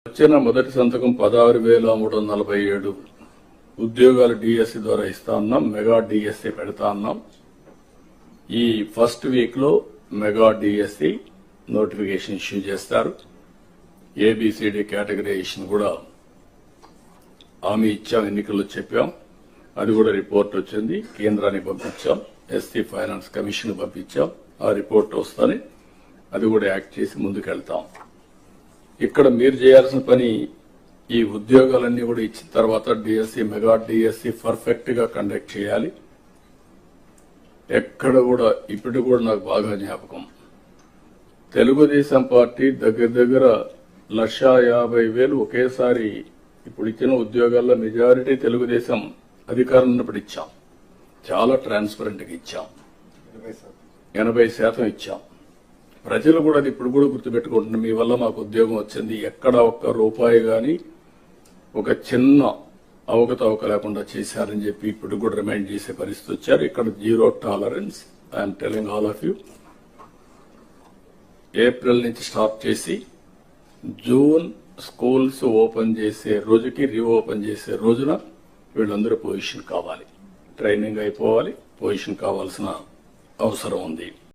వచ్చిన మొదటి సంతకం 16,347 ఉద్యోగాలు డిఎస్సి ద్వారా ఇస్తా ఉన్నాం. మెగా డిఎస్సి పెడతా ఉన్నాం. ఈ ఫస్ట్ వీక్ లో మెగా డిఎస్సి నోటిఫికేషన్ ఇష్యూ చేస్తారు. ఏబిసిడి కేటగరైజేషన్ కూడా హామీ ఇచ్చాం, ఎన్నికల్లో చెప్పాం. అది కూడా రిపోర్ట్ వచ్చింది, కేంద్రానికి పంపించాం, ఎస్సీ ఫైనాన్స్ కమిషన్ పంపించాం. ఆ రిపోర్ట్ వస్తానే అది కూడా యాక్ట్ చేసి ముందుకెళ్తాం. ఇక్కడ మీరు చేయాల్సిన పని ఈ ఉద్యోగాలన్నీ కూడా ఇచ్చిన తర్వాత డిఎస్సి మెగా డిఎస్సి పర్ఫెక్ట్ గా కండక్ట్ చేయాలి. ఎక్కడ కూడా ఇప్పుడు కూడా నాకు బాగా జ్ఞాపకం, తెలుగుదేశం పార్టీ దగ్గర 1,50,000 ఒకేసారి ఇప్పుడు ఇచ్చిన ఉద్యోగాల్లో మెజారిటీ తెలుగుదేశం అధికారం ఉన్నప్పుడు ఇచ్చాం. చాలా ట్రాన్స్పరెంట్ గా ఇచ్చాం, 80% ఇచ్చాం. ప్రజలు కూడా అది ఇప్పుడు కూడా గుర్తుపెట్టుకుంటున్నారు. మీ వల్ల మాకు ఉద్యోగం వచ్చింది, ఎక్కడ ఒక్క రూపాయి గాని ఒక చిన్న అవకతవక లేకుండా చేశారని చెప్పి ఇప్పుడు కూడా రిమైండ్ చేసే పరిస్థితి వచ్చారు. ఇక్కడ zero tolerance. I'm telling all of you. April నుంచి స్టార్ట్ చేసి జూన్ స్కూల్స్ ఓపెన్ చేసే రోజుకి రీఓపెన్ చేసే రోజున వీళ్ళందరూ పొజిషన్ కావాలి, ట్రైనింగ్ అయిపోవాలి, పొజిషన్ కావాల్సిన అవసరం ఉంది.